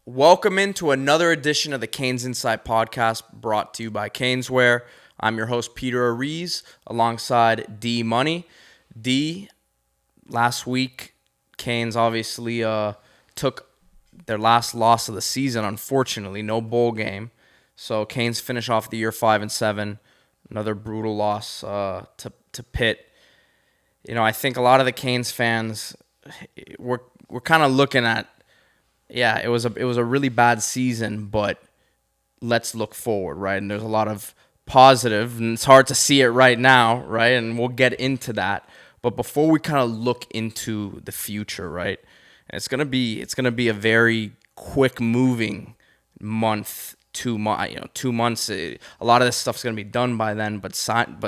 Welcome into another edition of the CanesInSight podcast brought to you by Caneswear. I'm your host, Peter Ariz, alongside D Money. D, last week, Canes obviously took their last loss of the season, unfortunately. No bowl game. So Canes finish off the year 5-7. Another brutal loss to Pitt. You know, I think a lot of the Canes fans, we're kind of looking at, yeah, it was a really bad season, but let's look forward, right? And there's a lot of positive, and it's hard to see it right now, right? And we'll get into that. But before we kind of look into the future, right? And it's gonna be a very quick moving month, 2 months. A lot of this stuff's gonna be done by then, but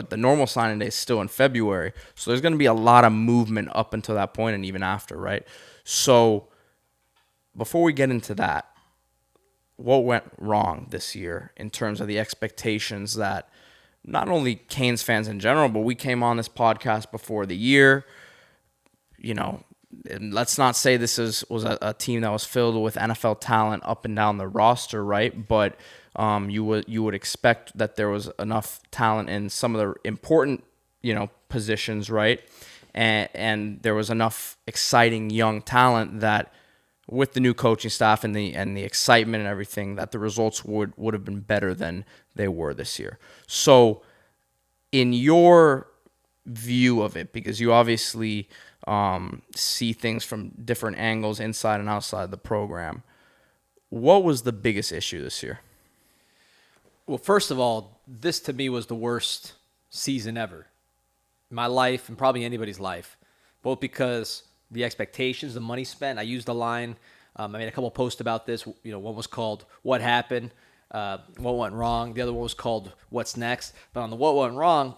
the normal signing day is still in February, so there's gonna be a lot of movement up until that point and even after, right? So before we get into that, what went wrong this year in terms of the expectations that not only Canes fans in general, but we came on this podcast before the year. You know, and let's not say this was a team that was filled with NFL talent up and down the roster, right? But you would expect that there was enough talent in some of the important, positions, right? And there was enough exciting young talent that, with the new coaching staff and the excitement and everything, that the results would have been better than they were this year. So in your view of it, because you obviously see things from different angles inside and outside the program, what was the biggest issue this year? Well, first of all, this to me was the worst season ever in my life and probably anybody's life, both because the expectations, the money spent. I used the line. I made a couple posts about this. One was called "What Happened," what went wrong. The other one was called "What's Next." But on the "What Went Wrong,"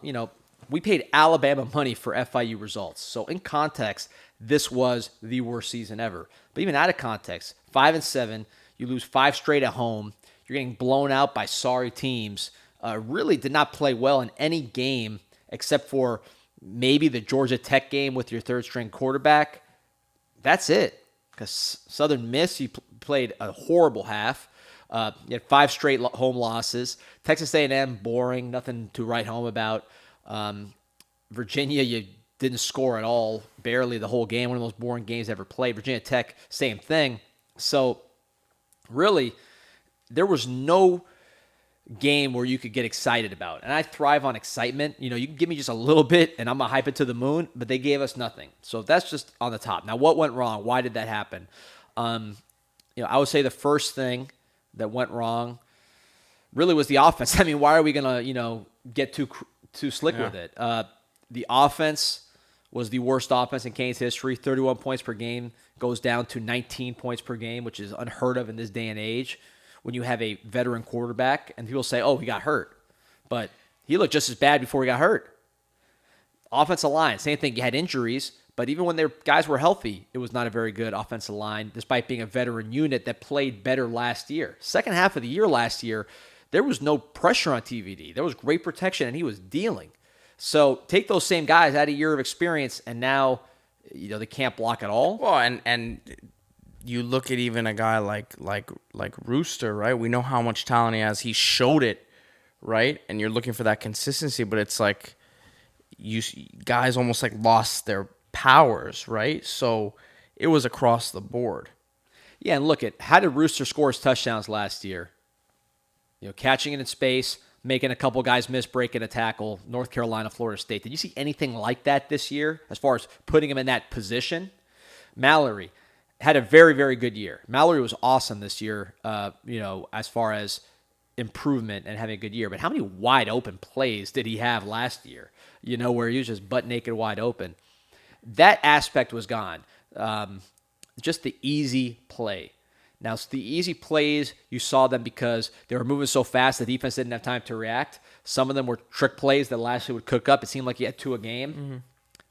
we paid Alabama money for FIU results. So in context, this was the worst season ever. But even out of context, 5-7, you lose 5 straight at home. You're getting blown out by sorry teams. Really did not play well in any game except for maybe the Georgia Tech game with your third-string quarterback. That's it. Because Southern Miss, you played a horrible half. You had 5 straight home losses. Texas A&M, boring, nothing to write home about. Virginia, you didn't score at all, barely the whole game. One of the most boring games ever played. Virginia Tech, same thing. So really, there was no game where you could get excited about. And I thrive on excitement. You can give me just a little bit and I'm going to hype it to the moon, but they gave us nothing. So that's just on the top. Now, what went wrong? Why did that happen? I would say the first thing that went wrong really was the offense. I mean, why are we going to, get too slick with it? The offense was the worst offense in Canes history. 31 points per game goes down to 19 points per game, which is unheard of in this day and age. When you have a veteran quarterback, and people say, oh, he got hurt. But he looked just as bad before he got hurt. Offensive line, same thing. You had injuries, but even when their guys were healthy, it was not a very good offensive line, despite being a veteran unit that played better last year. Second half of the year last year, there was no pressure on TVD. There was great protection, and he was dealing. So take those same guys, add a year of experience, and now they can't block at all. Well, and you look at even a guy like Rooster, right? We know how much talent he has. He showed it, right? And you're looking for that consistency, but it's like guys almost like lost their powers, right? So it was across the board. Yeah, and look at how did Rooster score his touchdowns last year? Catching it in space, making a couple guys miss, breaking a tackle. North Carolina, Florida State. Did you see anything like that this year as far as putting him in that position? Mallory had a very, very good year. Mallory was awesome this year, as far as improvement and having a good year. But how many wide open plays did he have last year, where he was just butt naked wide open? That aspect was gone. Just the easy play. Now, the easy plays, you saw them because they were moving so fast, the defense didn't have time to react. Some of them were trick plays that Lashley would cook up. It seemed like he had 2 a game. Mm-hmm.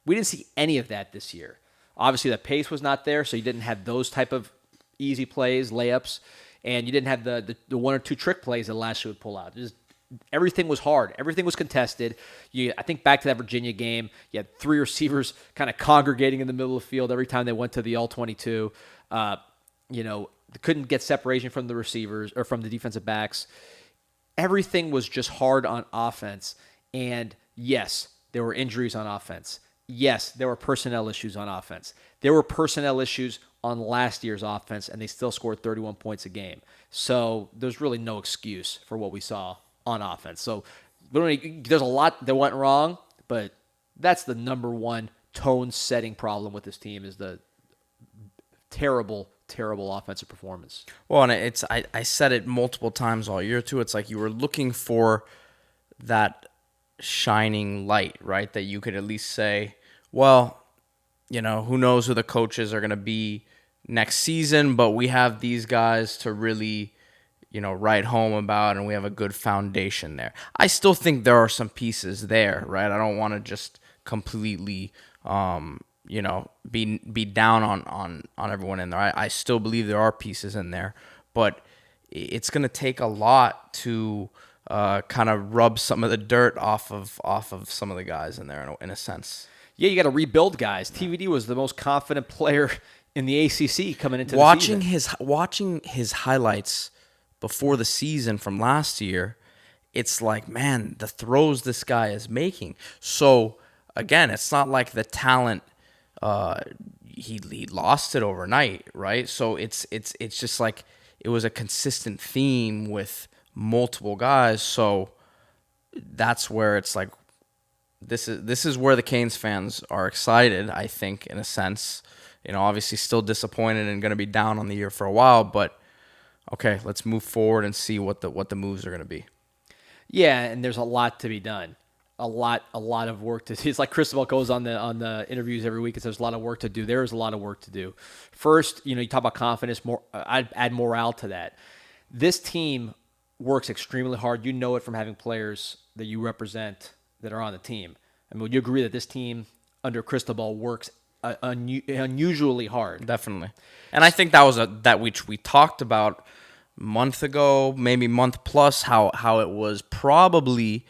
We didn't see any of that this year. Obviously, the pace was not there, so you didn't have those type of easy plays, layups, and you didn't have the 1 or 2 trick plays that Lashley would pull out. Everything was hard. Everything was contested. I think back to that Virginia game, you had 3 receivers kind of congregating in the middle of the field every time they went to the All-22. couldn't get separation from the receivers or from the defensive backs. Everything was just hard on offense. And yes, there were injuries on offense. Yes, there were personnel issues on offense. There were personnel issues on last year's offense, and they still scored 31 points a game. So there's really no excuse for what we saw on offense. So there's a lot that went wrong, but that's the number one tone-setting problem with this team is the terrible offensive performance. Well, and I said it multiple times all year, too. It's like you were looking for that shining light, right? That you could at least say, well, who knows who the coaches are going to be next season, but we have these guys to really, write home about, and we have a good foundation there. I still think there are some pieces there, right? I don't want to just completely, be down on everyone in there. I still believe there are pieces in there, but it's going to take a lot to kind of rub some of the dirt off of some of the guys in there in a sense. Yeah, you got to rebuild guys. TVD was the most confident player in the ACC coming into the season. Watching his highlights before the season from last year, it's like, man, the throws this guy is making. So again, it's not like the talent he lost it overnight, right? So it's just like it was a consistent theme with multiple guys. So that's where it's like this is where the Canes fans are excited, I think, in a sense. Obviously still disappointed and going to be down on the year for a while, but okay, let's move forward and see what the moves are going to be. Yeah, and there's a lot to be done. A lot of work to do. It's like Cristobal goes on the interviews every week and says there's a lot of work to do. There is a lot of work to do. First, you talk about confidence. I'd add morale to that. This team works extremely hard. You know it from having players that you represent that are on the team. I mean, would you agree that this team under Cristobal works unusually hard? Definitely. And I think that was that which we talked about a month ago, maybe month plus, how it was probably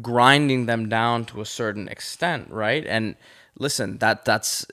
grinding them down to a certain extent, right? And listen, that's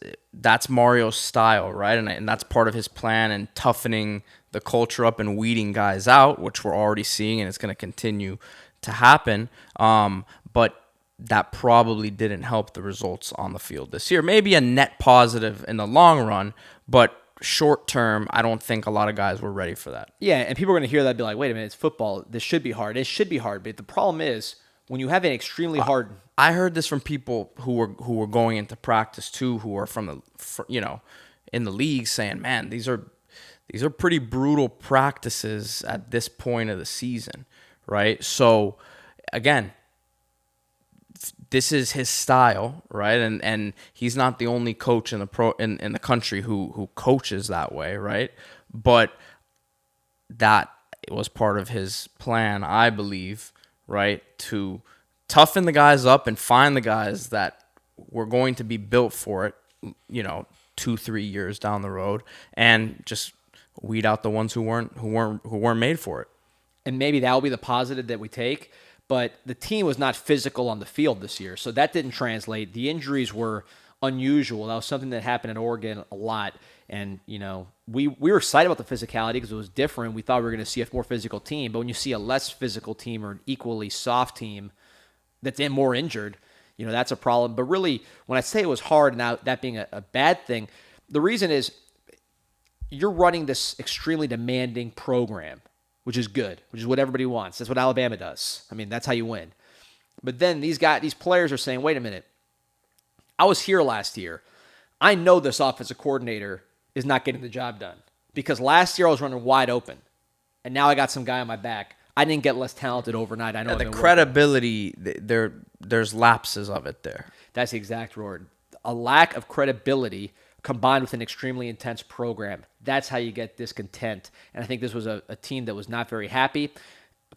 Mario's style, right? And that's part of his plan and toughening the culture up and weeding guys out, which we're already seeing, and it's going to continue to happen. But that probably didn't help the results on the field this year. Maybe a net positive in the long run, but short term, I don't think a lot of guys were ready for that. Yeah, and people are going to hear that and be like, wait a minute, it's football. This should be hard. It should be hard. But the problem is, when you have an extremely hard... I heard this from people who were going into practice too, who are in the league, saying, man, these are pretty brutal practices at this point of the season, right? So, again, this is his style, right? And he's not the only coach in the country who coaches that way, right? But that was part of his plan, I believe, right? To toughen the guys up and find the guys that were going to be built for it, 2-3 years down the road, and just weed out the ones who weren't made for it. And maybe that will be the positive that we take. But the team was not physical on the field this year, so that didn't translate. The injuries were unusual. That was something that happened in Oregon a lot. And, we were excited about the physicality because it was different. We thought we were going to see a more physical team. But when you see a less physical team or an equally soft team that's more injured, that's a problem. But really, when I say it was hard, now that being a bad thing, the reason is you're running this extremely demanding program, which is good, which is what everybody wants. That's what Alabama does. I mean, that's how you win. But then these players are saying, wait a minute, I was here last year. I know this offensive coordinator is not getting the job done because last year I was running wide open, and now I got some guy on my back. I didn't get less talented overnight. I know the credibility, there's lapses of it there. That's the exact word. A lack of credibility combined with an extremely intense program. That's how you get discontent. And I think this was a team that was not very happy.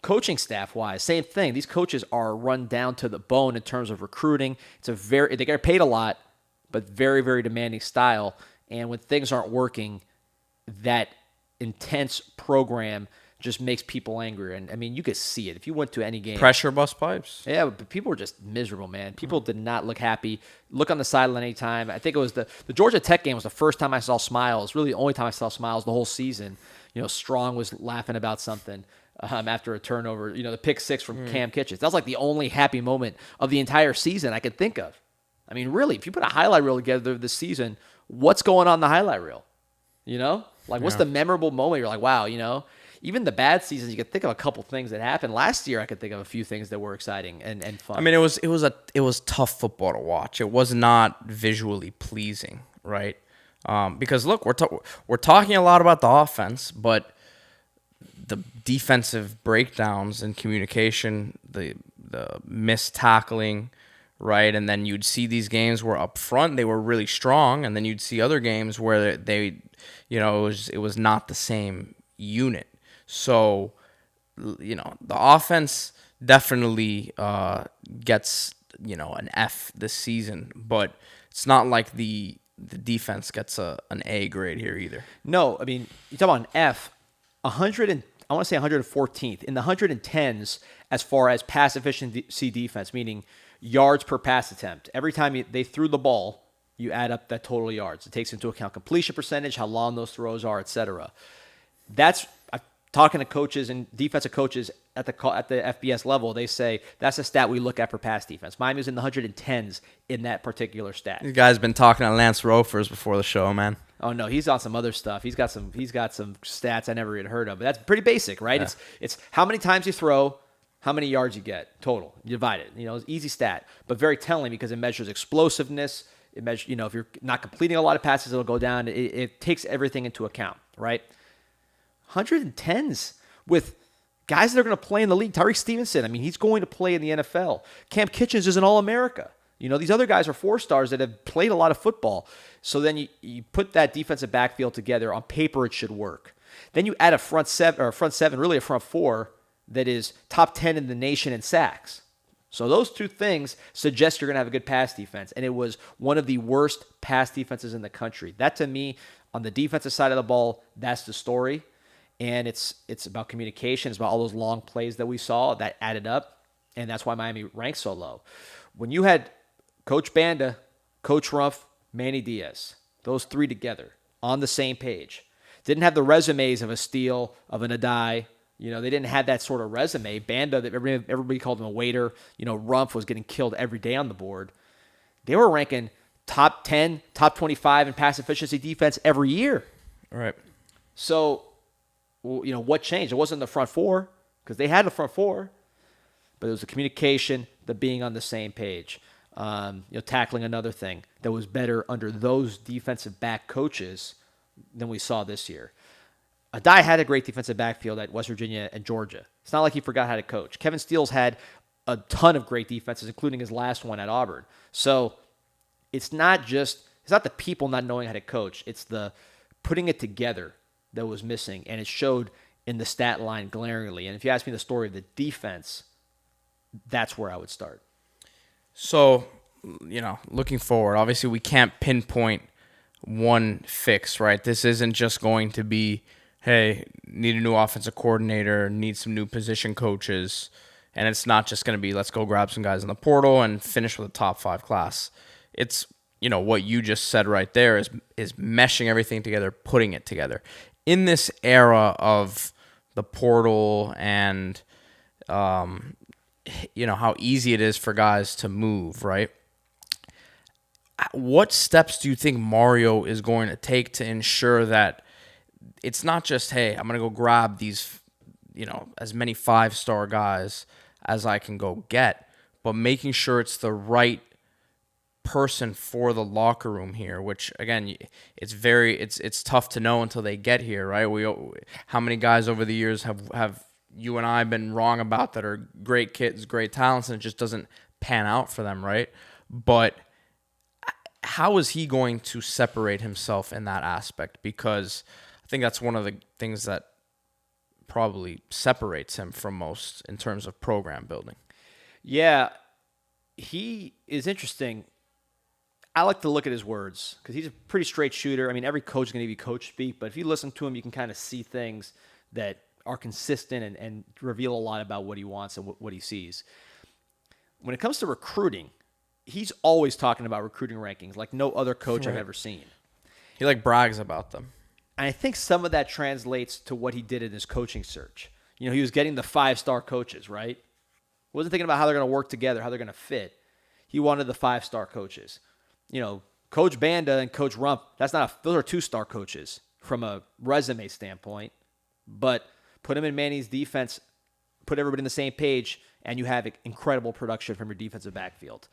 Coaching staff-wise, same thing. These coaches are run down to the bone in terms of recruiting. They get paid a lot, but very, very demanding style. And when things aren't working, that intense program just makes people angry. And I mean, you could see it if you went to any game. Pressure bust pipes. Yeah, but people were just miserable, man. People did not look happy. Look on the sideline anytime. I think it was the Georgia Tech game was the first time I saw smiles. Really, the only time I saw smiles the whole season. Strong was laughing about something after a turnover. The pick six from Cam Kitchens. That was like the only happy moment of the entire season I could think of. I mean, really, if you put a highlight reel together this season, what's going on in the highlight reel? What's the memorable moment? You're like, wow, even the bad seasons, you could think of a couple things that happened. Last year, I could think of a few things that were exciting and fun. I mean, it was tough football to watch. It was not visually pleasing, right? Because look, we're talking a lot about the offense, but the defensive breakdowns and communication, the missed tackling, right? And then you'd see these games where up front they were really strong, and then you'd see other games where they, it was not the same unit. So, the offense definitely gets, an F this season, but it's not like the defense gets an A grade here either. No, I mean, you talk about an F, I want to say 114th, in the 110s as far as pass efficiency defense, meaning yards per pass attempt. Every time they threw the ball, you add up that total yards. It takes into account completion percentage, how long those throws are, etc. That's talking to coaches and defensive coaches at the FBS level. They say that's a stat we look at for pass defense. Miami was in the 110s in that particular stat. You guys been talking to Lance Rofers before the show, man. Oh no, he's on some other stuff. He's got some stats I never even heard of. But that's pretty basic, right? Yeah. It's how many times you throw, how many yards you get total. You divide it. It's an easy stat, but very telling because it measures explosiveness. It measures, if you're not completing a lot of passes, it'll go down. It takes everything into account, right? 110s with guys that are going to play in the league. Tyreek Stevenson, I mean, he's going to play in the NFL. Cam Kitchens is an All-America. These other guys are 4-stars that have played a lot of football. So then you put that defensive backfield together. On paper, it should work. Then you add a front seven, really a front four, that is top 10 in the nation in sacks. So those two things suggest you're going to have a good pass defense. And it was one of the worst pass defenses in the country. That, to me, on the defensive side of the ball, that's the story. And it's about communication. It's about all those long plays that we saw that added up. And that's why Miami ranks so low. When you had Coach Banda, Coach Rumph, Manny Diaz, those three together on the same page, didn't have the resumes of a Steele, of an Adai. They didn't have that sort of resume. Banda, that everybody called him a waiter. Rumph was getting killed every day on the board. They were ranking top 10, top 25 in pass efficiency defense every year. All right. So, what changed? It wasn't the front four, because they had the front four, but it was the communication, the being on the same page. Tackling, another thing that was better under those defensive back coaches than we saw this year. Adai had a great defensive backfield at West Virginia and Georgia. It's not like he forgot how to coach. Kevin Steele's had a ton of great defenses, including his last one at Auburn. So it's not the people not knowing how to coach. It's the putting it together that was missing, and it showed in the stat line glaringly. And if you ask me the story of the defense, that's where I would start. So, looking forward, obviously we can't pinpoint one fix, right? This isn't just going to be, hey, need a new offensive coordinator, need some new position coaches, and it's not just going to be, let's go grab some guys in the portal and finish with a top 5 class. It's, what you just said right there is meshing everything together, putting it together. In this era of the portal and, how easy it is for guys to move, right? What steps do you think Mario is going to take to ensure that it's not just, hey, I'm going to go grab these, as many 5-star guys as I can go get, but making sure it's the right person for the locker room here, which again, it's tough to know until they get here, right? How many guys over the years have you and I been wrong about that are great kids, great talents, and it just doesn't pan out for them, right? But how is he going to separate himself in that aspect? Because I think that's one of the things that probably separates him from most in terms of program building. Yeah, he is interesting. I like to look at his words because he's a pretty straight shooter. I mean, every coach is going to be coach speak, but if you listen to him, you can kind of see things that are consistent and reveal a lot about what he wants and what he sees. When it comes to recruiting, he's always talking about recruiting rankings like no other coach I've ever seen. He like brags about them. And I think some of that translates to what he did in his coaching search. You know, he was getting the 5-star coaches, right? Wasn't thinking about how they're going to work together, how they're going to fit. He wanted the 5-star coaches. You know, Coach Banda and Coach Rump, those are 2-star coaches from a resume standpoint. But put him in Manny's defense, put everybody on the same page, and you have incredible production from your defensive backfield.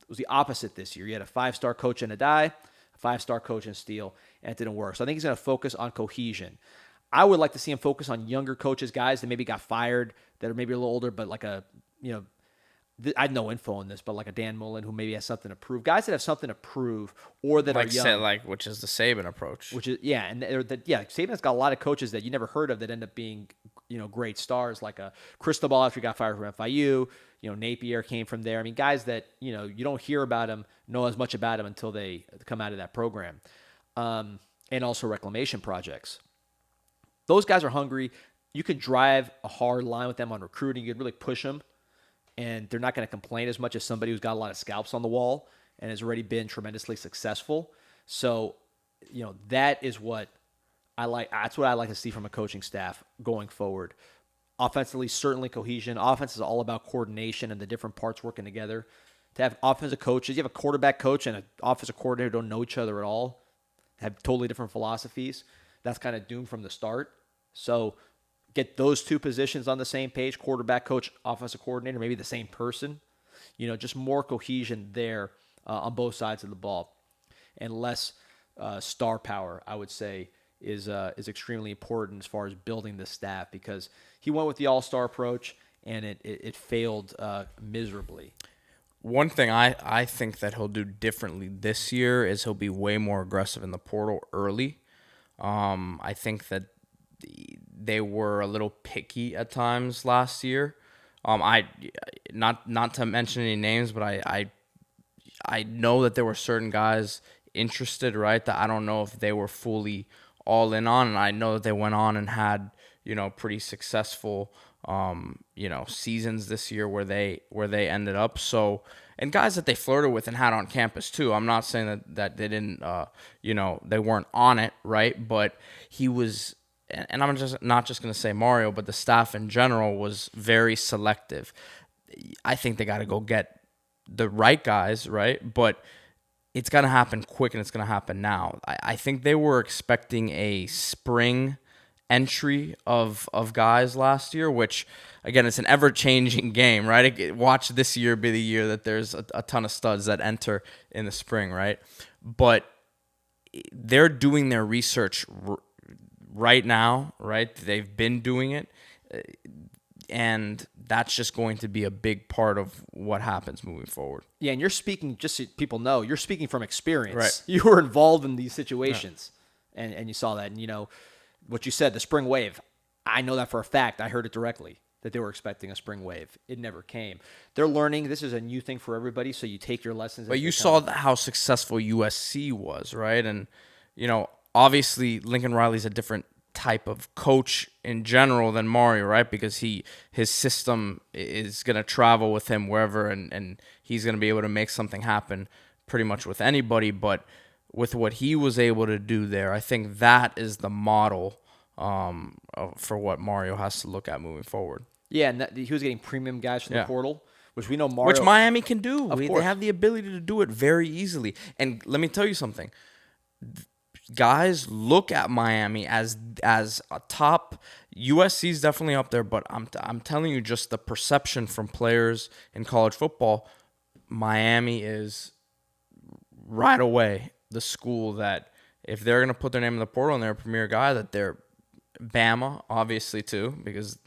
It was the opposite this year. You had a 5-star coach in Adai, a 5-star coach in Steele, and it didn't work. So I think he's going to focus on cohesion. I would like to see him focus on younger coaches, guys that maybe got fired, that are maybe a little older, but like I had no info on this, but like a Dan Mullen who maybe has something to prove. Guys that have something to prove or that are young. Which is the Saban approach. Saban's got a lot of coaches that you never heard of that end up being, great stars, like a Cristobal after he got fired from FIU. Napier came from there. I mean, guys that, you don't hear about them, know as much about them until they come out of that program. And also reclamation projects. Those guys are hungry. You could drive a hard line with them on recruiting. You could really push them, and they're not going to complain as much as somebody who's got a lot of scalps on the wall and has already been tremendously successful. So, that is what I like. That's what I like to see from a coaching staff going forward. Offensively, certainly cohesion. Offense is all about coordination and the different parts working together. To have offensive coaches, you have a quarterback coach and an offensive coordinator who don't know each other at all, have totally different philosophies. That's kind of doomed from the start. So get those two positions on the same page, quarterback coach, offensive coordinator, maybe the same person. Just more cohesion there on both sides of the ball. And less star power, I would say, is extremely important as far as building the staff, because he went with the all-star approach and it failed miserably. One thing I think that he'll do differently this year is he'll be way more aggressive in the portal early. I think that they were a little picky at times last year. Not to mention any names, but I know that there were certain guys interested, right, that I don't know if they were fully all in on, and I know that they went on and had, pretty successful seasons this year where they ended up. So, and guys that they flirted with and had on campus too. I'm not saying that they didn't they weren't on it, right? But he was, and I'm just not just going to say Mario, but the staff in general was very selective. I think they got to go get the right guys, right? But it's going to happen quick, and it's going to happen now. I think they were expecting a spring entry of guys last year, which, again, it's an ever-changing game, right? Watch this year be the year that there's a ton of studs that enter in the spring, right? But they're doing their research right now, right? They've been doing it, and that's just going to be a big part of what happens moving forward. Yeah, and you're speaking, just so people know, you're speaking from experience. Right. You were involved in these situations, and you saw that. And, what you said, the spring wave, I know that for a fact. I heard it directly, that they were expecting a spring wave. It never came. They're learning. This is a new thing for everybody, so you take your lessons. But you saw how successful USC was, right? And, obviously Lincoln Riley's a different type of coach in general than Mario, right? Because his system is going to travel with him wherever, and he's going to be able to make something happen pretty much with anybody. But with what he was able to do there, I think that is the model for what Mario has to look at moving forward. Yeah, and he was getting premium guys from the portal, which we know Mario... Which Miami can do. Of They course. have the ability to do it very easily. And let me tell you something. Guys look at Miami as a top. USC's definitely up there, but I'm telling you, just the perception from players in college football, Miami is right away the school that if they're going to put their name in the portal and they're a premier guy, that they're Bama, obviously, too, because,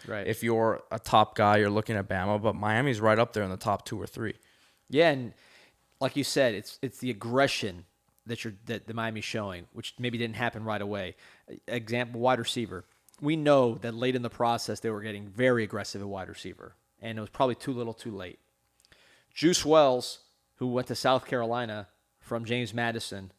right. If you're a top guy, you're looking at Bama, but Miami's right up there in the top 2 or 3. Yeah, and like you said, it's the aggression that the Miami's showing, which maybe didn't happen right away. Example, wide receiver. We know that late in the process they were getting very aggressive at wide receiver, and it was probably too little too late. Juice Wells, who went to South Carolina from James Madison,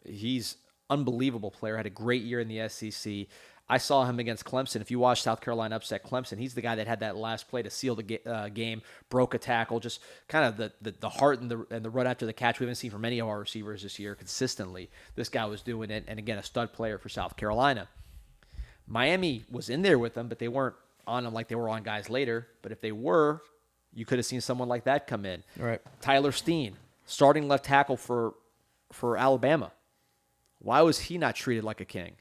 he's unbelievable player, had a great year in the SEC. I saw him against Clemson. If you watch South Carolina upset Clemson, he's the guy that had that last play to seal the game, broke a tackle, just kind of the heart and the run after the catch we haven't seen from any of our receivers this year consistently. This guy was doing it, and again, a stud player for South Carolina. Miami was in there with them, but they weren't on them like they were on guys later. But if they were, you could have seen someone like that come in. Right. Tyler Steen, starting left tackle for Alabama. Why was he not treated like a king?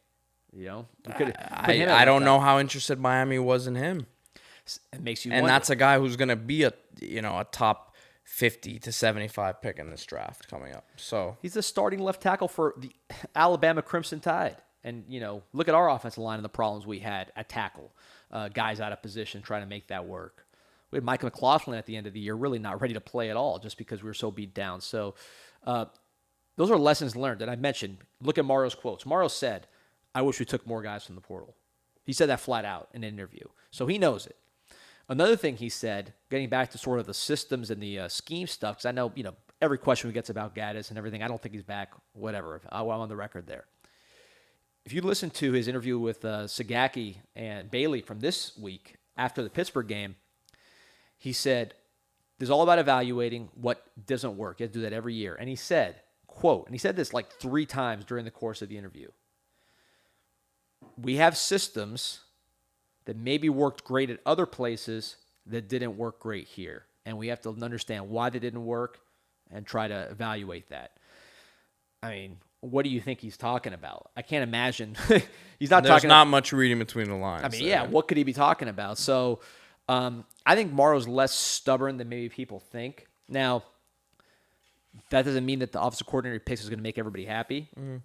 You know, I don't know how interested Miami was in him. It makes you and wonder. That's a guy who's going to be a top 50 to 75 pick in this draft coming up. So he's the starting left tackle for the Alabama Crimson Tide. And, look at our offensive line and the problems we had at tackle. Guys out of position trying to make that work. We had Mike McLaughlin at the end of the year really not ready to play at all just because we were so beat down. So those are lessons learned. And I mentioned, look at Mario's quotes. Mario said, I wish we took more guys from the portal. He said that flat out in an interview. So he knows it. Another thing he said, getting back to sort of the systems and the scheme stuff, because I know, every question we get about Gaddis and everything, I don't think he's back, whatever. I'm on the record there. If you listen to his interview with Sagaki and Bailey from this week after the Pittsburgh game, he said, it's all about evaluating what doesn't work. You have to do that every year. And he said, quote, and he said this like 3 times during the course of the interview, we have systems that maybe worked great at other places that didn't work great here. And we have to understand why they didn't work and try to evaluate that. I mean, what do you think he's talking about? I can't imagine. He's not There's talking not much reading between the lines. I mean, yeah, what could he be talking about? So I think Mario's less stubborn than maybe people think. Now, that doesn't mean that the offensive coordinator picks is going to make everybody happy. Mm-hmm.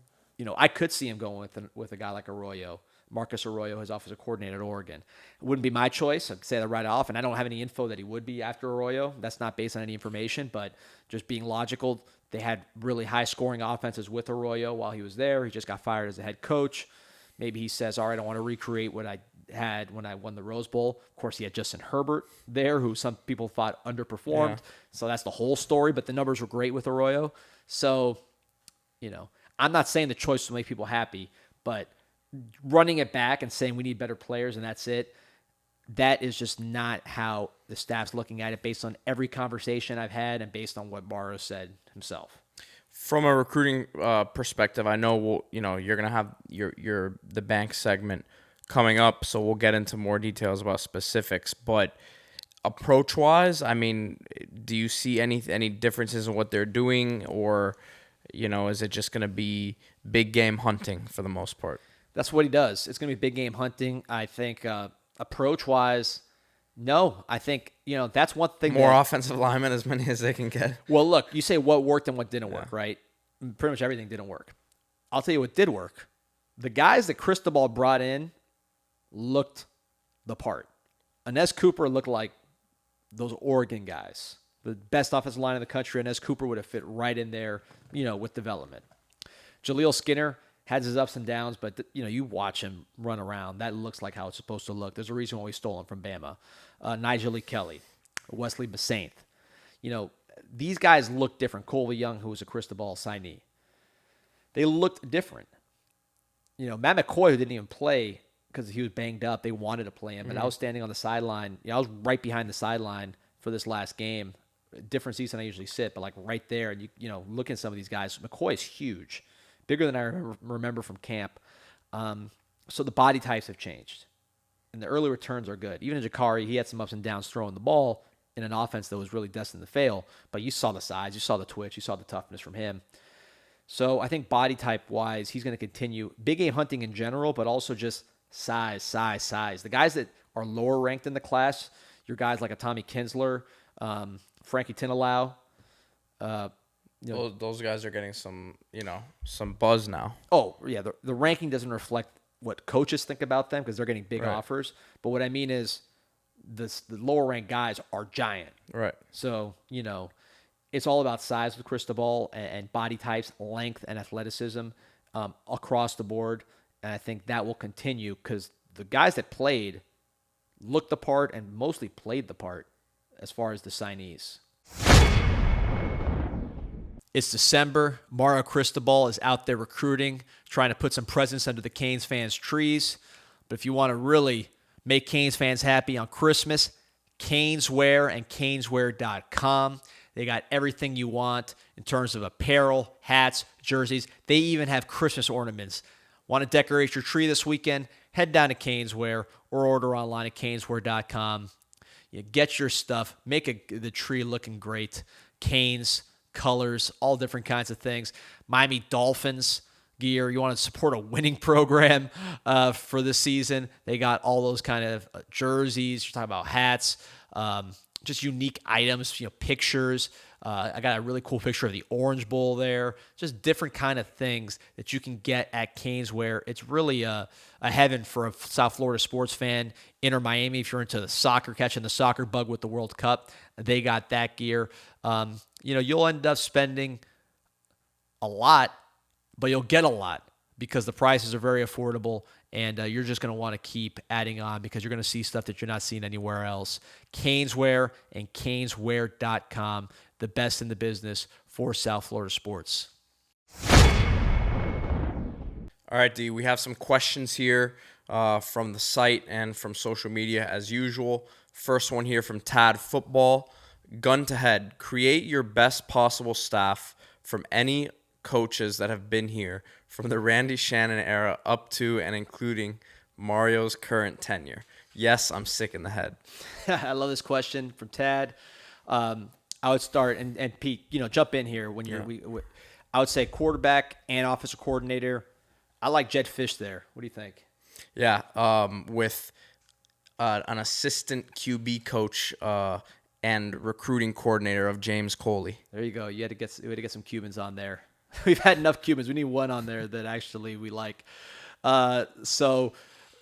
I could see him going with a guy like Arroyo, Marcus Arroyo, his offensive coordinator at Oregon. It wouldn't be my choice. I'd say that right off, and I don't have any info that he would be after Arroyo. That's not based on any information, but just being logical, they had really high-scoring offenses with Arroyo while he was there. He just got fired as a head coach. Maybe he says, all right, I want to recreate what I had when I won the Rose Bowl. Of course, he had Justin Herbert there, who some people thought underperformed. Yeah. So that's the whole story, but the numbers were great with Arroyo. So, I'm not saying the choice will make people happy, but running it back and saying we need better players and that's it, that is just not how the staff's looking at it based on every conversation I've had and based on what Mario said himself. From a recruiting perspective, I know you're gonna have the bank segment coming up, so we'll get into more details about specifics. But approach-wise, I mean, do you see any differences in what they're doing, or is it just gonna be big game hunting for the most part? That's what he does. It's gonna be big game hunting. I think approach-wise, no. I think that's one thing. More offensive linemen, as many as they can get. Well, look, you say what worked and what didn't work, right? Pretty much everything didn't work. I'll tell you what did work. The guys that Cristobal brought in looked the part. Inez Cooper looked like those Oregon guys. The best offensive line in the country, Inez Cooper would have fit right in there, with development. Jaleel Skinner has his ups and downs, but you watch him run around. That looks like how it's supposed to look. There's a reason why we stole him from Bama. Nigel Lee Kelly, Wesley Basaint. These guys look different. Colby Young, who was a Cristobal signee. They looked different. Matt McCoy, who didn't even play because he was banged up, they wanted to play him. But I was standing on the sideline. I was right behind the sideline for this last game. Different seats than I usually sit, but like right there. And look at some of these guys. McCoy is huge. Bigger than I remember from camp. So the body types have changed. And the early returns are good. Even in Jakari, he had some ups and downs throwing the ball in an offense that was really destined to fail. But you saw the size, you saw the twitch, you saw the toughness from him. So I think body type-wise, he's going to continue. Big game hunting in general, but also just size. The guys that are lower ranked in the class, your guys like a Tommy Kinsler, Frankie Tinalau, those guys are getting some buzz now. Oh, yeah. The ranking doesn't reflect what coaches think about them because they're getting big offers. But what I mean is the lower ranked guys are giant. Right. So, it's all about size with Cristobal and body types, length, and athleticism across the board. And I think that will continue because the guys that played looked the part and mostly played the part as far as the signees. It's December. Mario Cristobal is out there recruiting, trying to put some presents under the Canes fans' trees. But if you want to really make Canes fans happy on Christmas, Caneswear and Caneswear.com. They got everything you want in terms of apparel, hats, jerseys. They even have Christmas ornaments. Want to decorate your tree this weekend? Head down to Caneswear or order online at Caneswear.com. You get your stuff. Make the tree looking great. Canes, colors, all different kinds of things. Miami Dolphins gear. You want to support a winning program for this season. They got all those kind of jerseys. You're talking about hats, just unique items, pictures. I got a really cool picture of the Orange Bowl there. Just different kind of things that you can get at Caneswear. It's really a heaven for a South Florida sports fan. Inter Miami, if you're into the soccer, catching the soccer bug with the World Cup, they got that gear. You'll end up spending a lot, but you'll get a lot because the prices are very affordable, and you're just going to want to keep adding on because you're going to see stuff that you're not seeing anywhere else. Caneswear and Caneswear.com, the best in the business for South Florida sports. All right, D, we have some questions here from the site and from social media as usual. First one here from Tad Football. Gun to head, create your best possible staff from any coaches that have been here from the Randy Shannon era up to and including Mario's current tenure. Yes, I'm sick in the head. I love this question from Tad. I would start, and Pete, jump in here when you're. Yeah. I would say quarterback and offensive coordinator. I like Jed Fish there. What do you think? Yeah, with an assistant QB coach and recruiting coordinator of James Coley. There you go. You had to get some Cubans on there. We've had enough Cubans. We need one on there that actually we like. So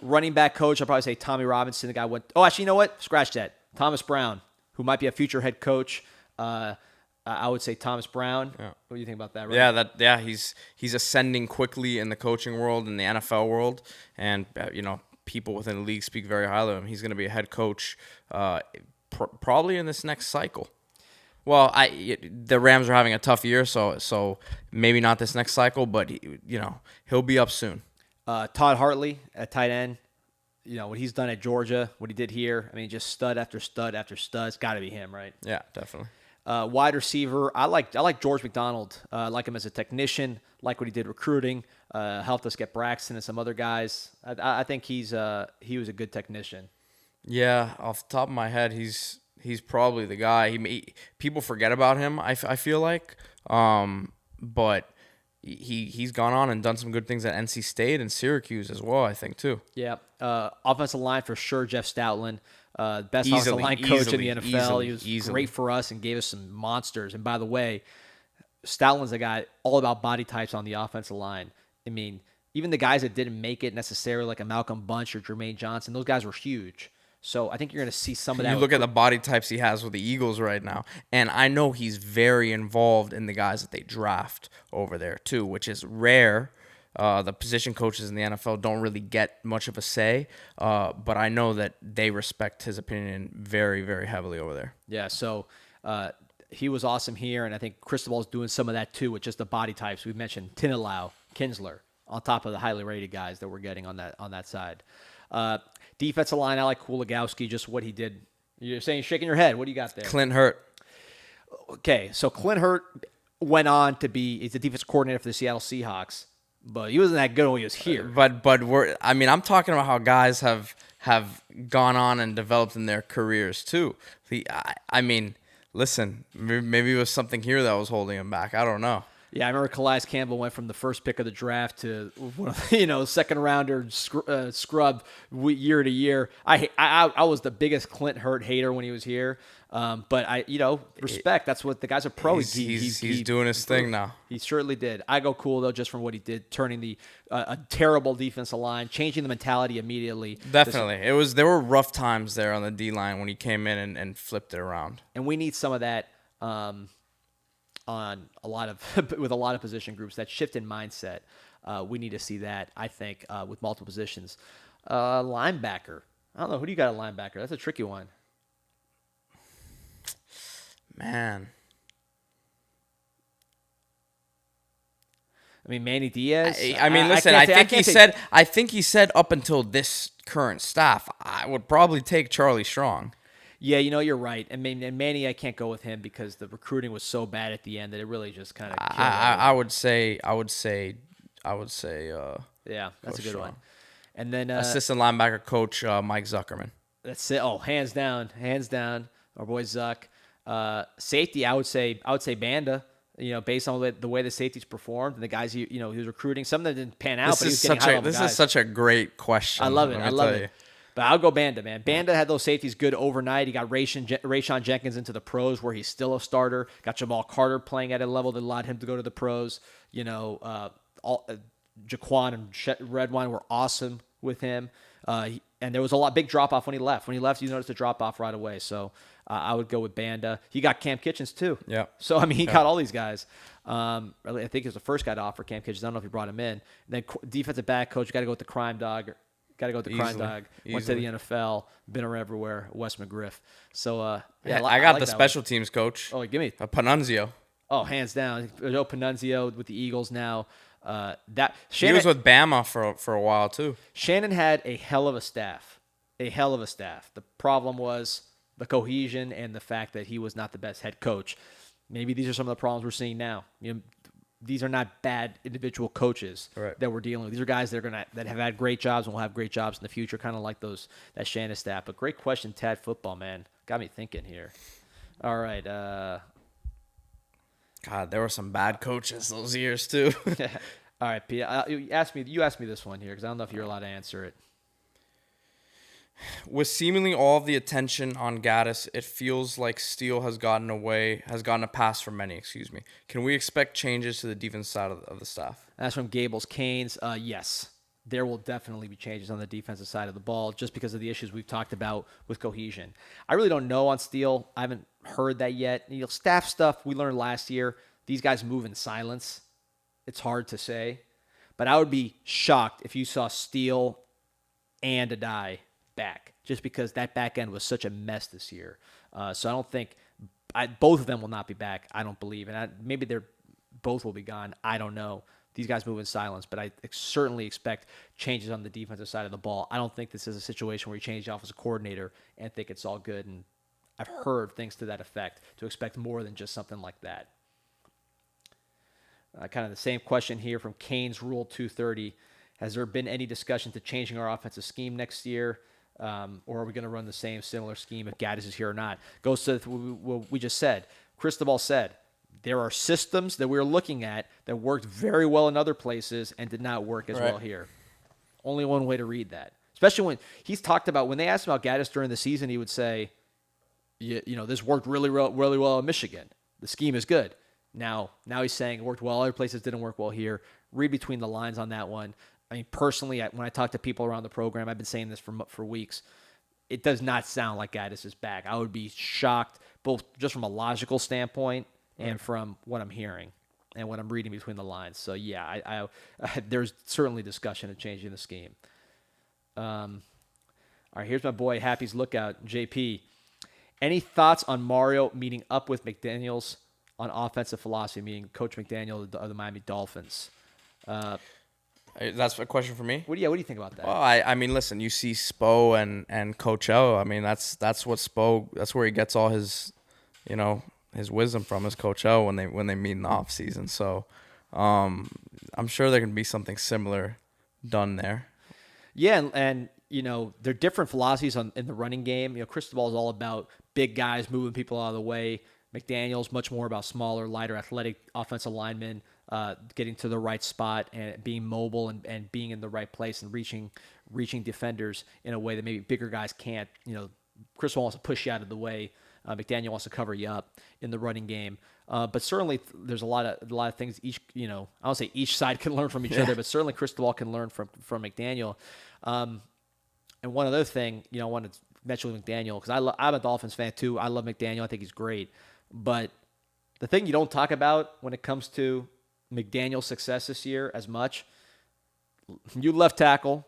running back coach, I'll probably say Tommy Robinson. The guy went. Oh, actually, you know what? Scratch that. Thomas Brown, who might be a future head coach. I would say Thomas Brown. Yeah. What do you think about that? Right? He's ascending quickly in the coaching world, in the NFL world, and people within the league speak very highly of him. He's going to be a head coach probably in this next cycle. Well, the Rams are having a tough year, so maybe not this next cycle, but he'll be up soon. Todd Hartley at tight end. What he's done at Georgia, what he did here. I mean, just stud after stud after stud. It's got to be him, right? Yeah, definitely. Wide receiver, I like George McDonald. I like him as a technician. Like what he did recruiting. Helped us get Braxton and some other guys. I think he was a good technician. Yeah, off the top of my head, he's probably the guy. People forget about him. I feel like, but he's gone on and done some good things at NC State and Syracuse as well. I think too. Yeah, offensive line for sure. Jeff Stoutland. Best offensive line coach in the NFL. He was great for us and gave us some monsters. And by the way, Stoutland's a guy all about body types on the offensive line. I mean, even the guys that didn't make it necessarily, like a Malcolm Bunch or Jermaine Johnson, those guys were huge. So I think you're going to see some of that. You look at the body types he has with the Eagles right now, and I know he's very involved in the guys that they draft over there too, which is rare. The position coaches in the NFL don't really get much of a say, but I know that they respect his opinion very, very heavily over there. Yeah, so he was awesome here, and I think Cristobal's doing some of that too with just the body types. We mentioned Tinalau, Kinsler, on top of the highly rated guys that we're getting on that side. Defensive line, I like Kuligowski, just what he did. You're saying shaking your head. What do you got there? Clint Hurt. Okay, so Clint Hurt went on to he's the defensive coordinator for the Seattle Seahawks. But he wasn't that good when he was here. I'm talking about how guys have gone on and developed in their careers too. Listen, maybe it was something here that was holding him back. I don't know. Yeah, I remember Calais Campbell went from the first pick of the draft to second rounder scrub year to year. I was the biggest Clint Hurt hater when he was here. But respect. That's what the guy's a pro. He's doing his thing now. He certainly did. I go cool though, just from what he did, turning a terrible defensive line, changing the mentality immediately. Definitely, there were rough times there on the D line when he came in and flipped it around. And we need some of that on with a lot of position groups. That shift in mindset, we need to see that. I think with multiple positions, linebacker. I don't know, who do you got at linebacker? That's a tricky one. Man. I mean, Manny Diaz. Listen. I think he said up until this current staff, I would probably take Charlie Strong. Yeah, you're right. And Manny, I can't go with him because the recruiting was so bad at the end that it really just kind of killed I would say. Yeah, that's a good one. And then assistant linebacker coach Mike Zuckerman. That's it. Oh, hands down, our boy Zuck. Safety, I would say Banda. Based on the way the safeties performed and the guys he was recruiting. Some of them didn't pan out, but he was getting high level guys. This is such a great question. I love it. But I'll go Banda, man. Banda had those safeties good overnight. He got Rayshon Jenkins into the pros where he's still a starter. Got Jamal Carter playing at a level that allowed him to go to the pros. Jaquan and Redwine were awesome with him. And there was a big drop-off when he left. When he left, you noticed a drop-off right away. So I would go with Banda. He got Cam Kitchens, too. Yeah. So, he got all these guys. I think he was the first guy to offer Cam Kitchens. I don't know if he brought him in. And then defensive back coach, got to go with the Crime Dog. Went to the NFL, been around everywhere, Wes McGriff. So, I got the special teams coach. Oh, give me. Panunzio. Oh, hands down. Joe Panunzio with the Eagles now. He was with Bama for a while, too. Shannon had a hell of a staff. The problem was the cohesion and the fact that he was not the best head coach. Maybe these are some of the problems we're seeing now. These are not bad individual coaches that we're dealing with. These are guys that have had great jobs and will have great jobs in the future, kind of like that Shannon staff. But great question, Tad Football, man. Got me thinking here. All right. God, there were some bad coaches those years too. All right, Pete. You asked me this one here because I don't know if you're allowed to answer it. With seemingly all of the attention on Gaddis, it feels like Steele has gotten a pass for many. Can we expect changes to the defense side of the staff? That's from Gables Canes. Yes, there will definitely be changes on the defensive side of the ball just because of the issues we've talked about with cohesion. I really don't know on Steele. I haven't heard that yet. Staff stuff we learned last year. These guys move in silence. It's hard to say, but I would be shocked if you saw Steele and Adai back, just because that back end was such a mess this year. So I don't think both of them will not be back. I don't believe, and maybe both will be gone. I don't know. These guys move in silence, but I certainly expect changes on the defensive side of the ball. I don't think this is a situation where you change the offensive coordinator and think it's all good. And I've heard things to that effect, to expect more than just something like that. Kind of the same question here from Canes Rule 230. Has there been any discussion to changing our offensive scheme next year? Or are we going to run the same similar scheme if Gaddis is here or not? Goes to what we just said. Cristobal said there are systems that we're looking at that worked very well in other places and did not work as well here. Only one way to read that. Especially when he's talked about, when they asked about Gaddis during the season, he would say, this worked really well in Michigan. The scheme is good. Now he's saying it worked well. Other places didn't work well here. Read between the lines on that one. I mean, personally, when I talk to people around the program, I've been saying this for weeks. It does not sound like Gaddis is back. I would be shocked, both just from a logical standpoint and from what I'm hearing and what I'm reading between the lines. So, yeah, there's certainly discussion of changing the scheme. All right, here's my boy Happy's Lookout, JP. Any thoughts on Mario meeting up with McDaniels on offensive philosophy, meaning Coach McDaniel of the Miami Dolphins? That's a question for me? What do you think about that? Well, I mean, listen, you see Spo and Coach O. I mean, that's what Spo. That's where he gets all his wisdom from, is Coach O when they meet in the off season. So, I'm sure there can be something similar done there. Yeah, and they're different philosophies in the running game. Cristobal is all about big guys moving people out of the way. McDaniel's much more about smaller, lighter, athletic offensive linemen, getting to the right spot and being mobile and being in the right place and reaching defenders in a way that maybe bigger guys can't. Cristobal wants to push you out of the way. McDaniel wants to cover you up in the running game. But certainly there's a lot of things I don't say each side can learn from each other, but certainly Cristobal can learn from McDaniel. And one other thing, I want to mention with McDaniel, because I'm a Dolphins fan too. I love McDaniel. I think he's great. But the thing you don't talk about when it comes to McDaniel's success this year as much, you left tackle,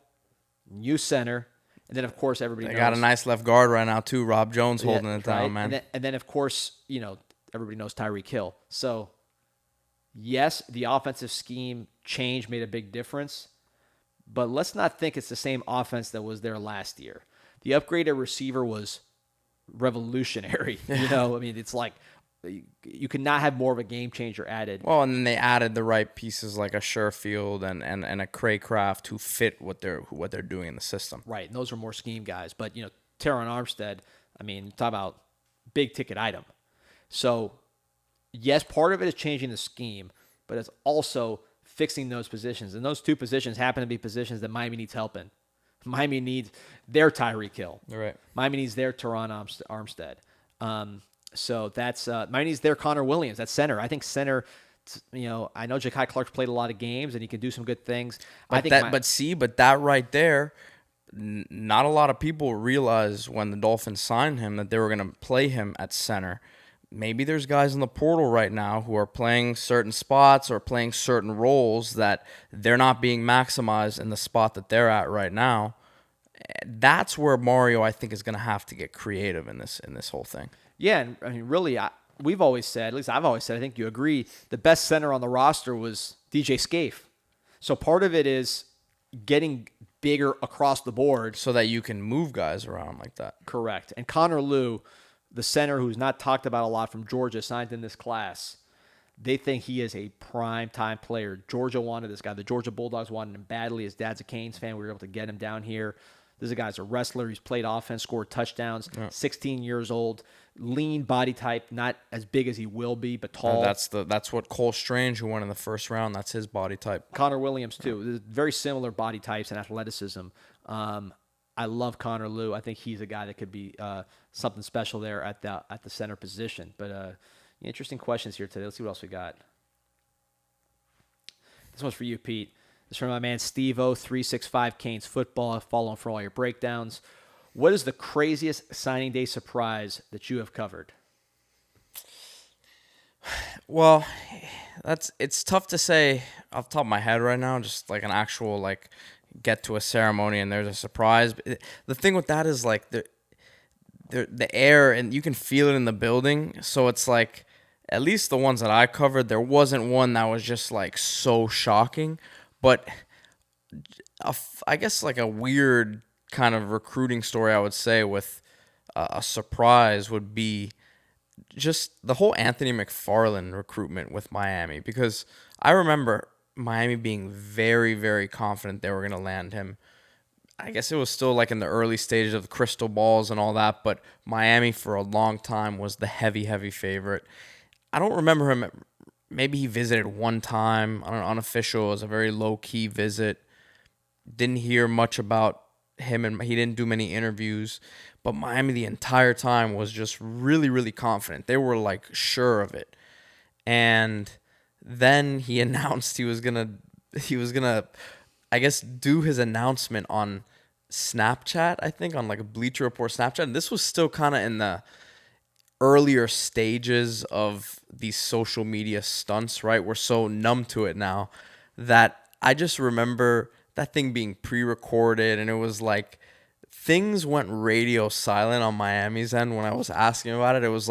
you center, and then, of course, everybody knows. They got a nice left guard right now, too. Rob Jones holding it down, man. And then, of course, everybody knows Tyreek Hill. So yes, the offensive scheme change made a big difference, but let's not think it's the same offense that was there last year. The upgraded receiver was revolutionary. I mean, it's like you could not have more of a game changer added. Well, and then they added the right pieces like a Surefield and a Craycraft to fit what they're doing in the system. Right, and those are more scheme guys. But, Teron Armstead, I mean, talk about big ticket item. So, yes, part of it is changing the scheme, but it's also fixing those positions. And those two positions happen to be positions that Miami needs help in. Miami needs their Tyreek Hill. Right. Miami needs their Teron Armstead. So that's Miami needs their Connor Williams. That's center. I think center. I know Ja'Kai Clark's played a lot of games and he can do some good things. But that right there, not a lot of people realize when the Dolphins signed him that they were going to play him at center. Maybe there's guys in the portal right now who are playing certain spots or playing certain roles that they're not being maximized in the spot that they're at right now. That's where Mario, I think, is going to have to get creative in this whole thing. Yeah, and I mean, really, we've always said, at least I've always said, I think you agree, the best center on the roster was DJ Scaife. So part of it is getting bigger across the board. So that you can move guys around like that. Correct. And Connor Lew, the center who's not talked about a lot from Georgia, signed in this class, they think he is a prime-time player. Georgia wanted this guy. The Georgia Bulldogs wanted him badly. His dad's a Canes fan. We were able to get him down here. This guy's a wrestler. He's played offense, scored touchdowns, 16 years old, lean body type, not as big as he will be, but tall. That's what Cole Strange, who won in the first round, that's his body type. Connor Williams, too. Very similar body types and athleticism. I love Connor Lew. I think he's a guy that could be something special there at the center position. But interesting questions here today. Let's see what else we got. This one's for you, Pete. This is from my man Steve-O365 Canes Football. Follow him for all your breakdowns. What is the craziest signing day surprise that you have covered? Well, it's tough to say off the top of my head right now, just like an actual get to a ceremony and there's a surprise. The thing with that is the air, and you can feel it in the building. So it's like, at least the ones that I covered, there wasn't one that was just so shocking. But I guess a weird kind of recruiting story, I would say, with a surprise would be just the whole Anthony McFarland recruitment with Miami. Because I remember Miami being very, very confident they were going to land him. I guess it was still in the early stages of the crystal balls and all that, but Miami for a long time was the heavy, heavy favorite. I don't remember him. Maybe he visited one time on an unofficial. It was a very low-key visit. Didn't hear much about him, and he didn't do many interviews. But Miami the entire time was just really, really confident. They were sure of it. And then he announced he was gonna, I guess, do his announcement on Snapchat, I think, on a Bleacher Report Snapchat. And this was still kind of in the earlier stages of these social media stunts, right? We're so numb to it now that I just remember that thing being pre-recorded, and it was things went radio silent on Miami's end when I was asking about it. It was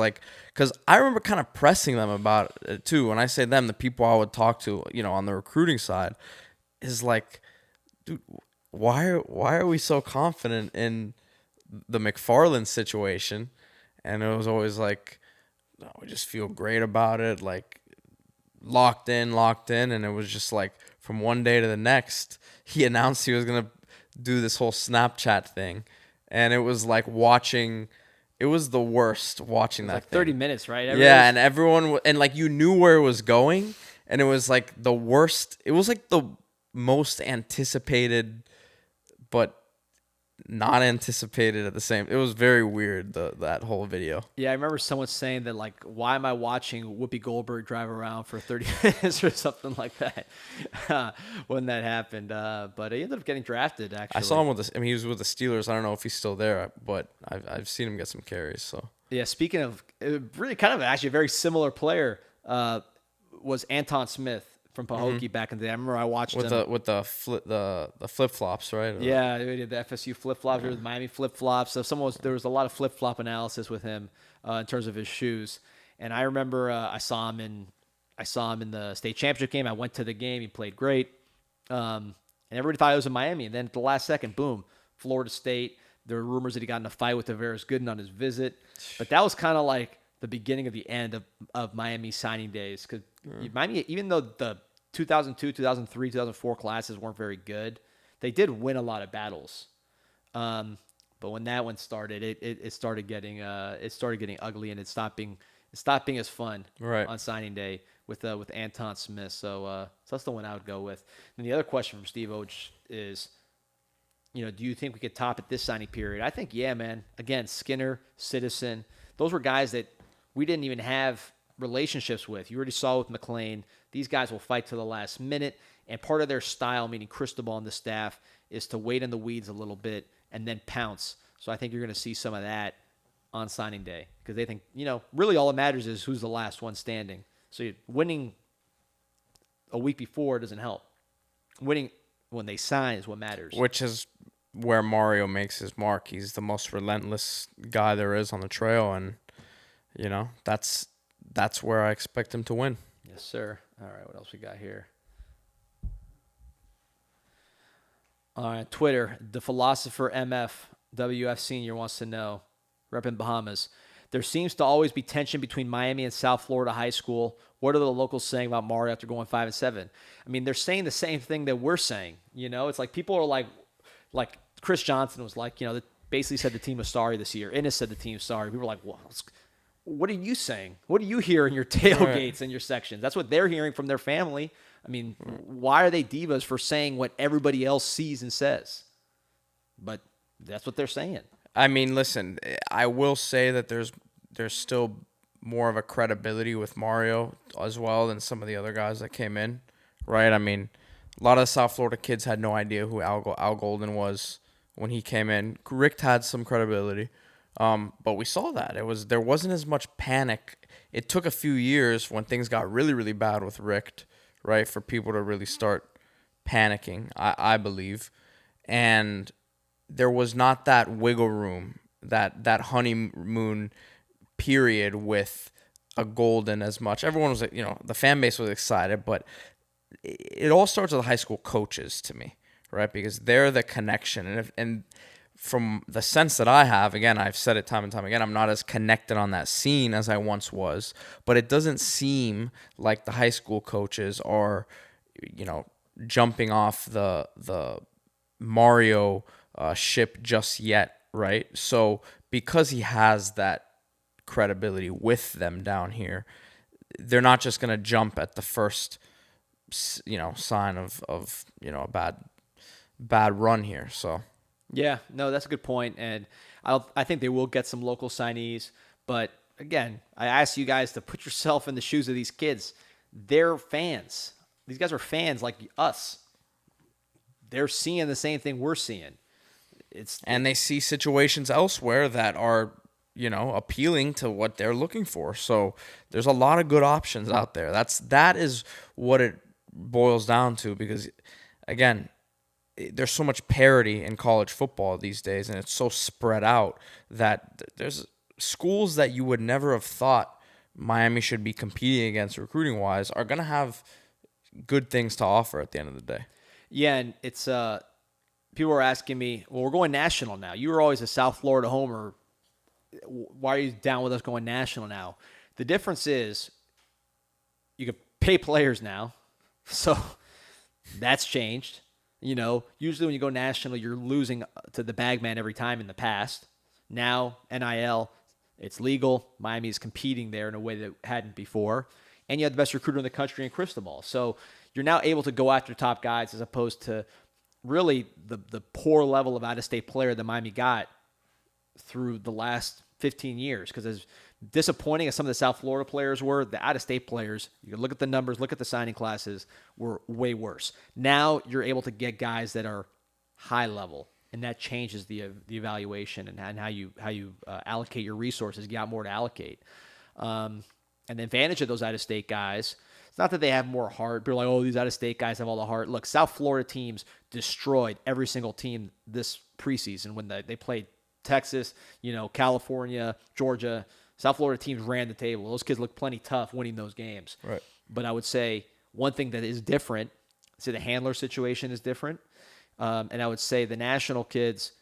because I remember kind of pressing them about it too. When I say them, the people I would talk to, on the recruiting side, is dude, why are we so confident in the McFarland situation? And it was always no, we just feel great about it, locked in. And it was just from one day to the next, he announced he was going to do this whole Snapchat thing. And it was watching, it was the worst watching that thing. 30 minutes, right? And everyone, and you knew where it was going. And it was the worst, it was the most anticipated, but not anticipated at the same. It was very weird, that whole video. Yeah, I remember someone saying that why am I watching Whoopi Goldberg drive around for 30 minutes or something like that when that happened. But he ended up getting drafted. Actually, I saw him he was with the Steelers. I don't know if he's still there, but I've seen him get some carries. So yeah, speaking of really kind of actually a very similar player, was Anton Smith from Pahokee back in the day. I remember I watched him with the flip flops, right? Yeah, they did the FSU flip flops, the Miami flip flops. So there was a lot of flip flop analysis with him in terms of his shoes. And I remember I saw him in I saw him in the state championship game. I went to the game. He played great. And everybody thought it was in Miami. And then at the last second, boom, Florida State. There were rumors that he got in a fight with Tavares Gooden on his visit. But that was kind of like the beginning of the end of Miami signing days. Because Miami, even though the 2002, 2003, 2004 classes weren't very good, they did win a lot of battles. But when that one started, it started getting ugly, and it stopped being as fun on signing day with Anton Smith. So that's the one I would go with. And the other question from Steve Oach is, do you think we could top at this signing period? I think, yeah, man. Again, Skinner, Citizen, those were guys that we didn't even have relationships with. You already saw with McLean. These guys will fight to the last minute, and part of their style, meaning Cristobal and the staff, is to wait in the weeds a little bit and then pounce. So I think you're going to see some of that on signing day because they think, really all that matters is who's the last one standing. So winning a week before doesn't help. Winning when they sign is what matters. Which is where Mario makes his mark. He's the most relentless guy there is on the trail, and that's where I expect him to win. Yes, sir. All right, what else we got here? All right, Twitter, the philosopher MF WF Senior wants to know, repping Bahamas, there seems to always be tension between Miami and South Florida high school. What are the locals saying about Mario after going 5-7? I mean, they're saying the same thing that we're saying. It's like people are like Chris Johnson was like, basically said the team was sorry this year. Ennis said the team's sorry. People were like, well, what are you saying? What do you hear in your tailgates and your sections? That's what they're hearing from their family. I mean, why are they divas for saying what everybody else sees and says? But that's what they're saying. I mean, listen, I will say that there's still more of a credibility with Mario as well than some of the other guys that came in, right? I mean, a lot of the South Florida kids had no idea who Al Golden was when he came in. Rick had some credibility, but we saw that there wasn't as much panic. It took a few years when things got really, really bad with Rick, right, for people to really start panicking, I believe. And there was not that wiggle room, that honeymoon period with a Golden as much. Everyone was, the fan base was excited, but it all starts with high school coaches to me, right? Because they're the connection. And from the sense that I have, again, I've said it time and time again, I'm not as connected on that scene as I once was, but it doesn't seem like the high school coaches are, jumping off the Mario ship just yet, right? So because he has that credibility with them down here, they're not just going to jump at the first, sign of a bad run here. So yeah, no, that's a good point, and I think they will get some local signees. But again, I ask you guys to put yourself in the shoes of these kids. They're fans. These guys are fans like us. They're seeing the same thing we're seeing. And they see situations elsewhere that are, appealing to what they're looking for. So there's a lot of good options out there. That is what it boils down to, because again, there's so much parity in college football these days, and it's so spread out that there's schools that you would never have thought Miami should be competing against recruiting-wise are going to have good things to offer at the end of the day. Yeah, and it's people are asking me, well, we're going national now. You were always a South Florida homer. Why are you down with us going national now? The difference is you can pay players now, so that's changed. Usually when you go national, you're losing to the bagman every time in the past. Now, NIL, it's legal. Miami is competing there in a way that it hadn't before. And you have the best recruiter in the country in Cristobal. So you're now able to go after top guys as opposed to really the poor level of out-of-state player that Miami got through the last 15 years. Because as disappointing as some of the South Florida players were, the out-of-state players, you can look at the numbers, look at the signing classes, were way worse. Now you're able to get guys that are high level, and that changes the evaluation and how you allocate your resources. You got more to allocate. And the advantage of those out-of-state guys, it's not that they have more heart. People are like, oh, these out-of-state guys have all the heart. Look, South Florida teams destroyed every single team this preseason when they played Texas, California, Georgia. South Florida teams ran the table. Those kids looked plenty tough winning those games. Right. But I would say one thing that is different, say the handler situation is different. And I would say the national kids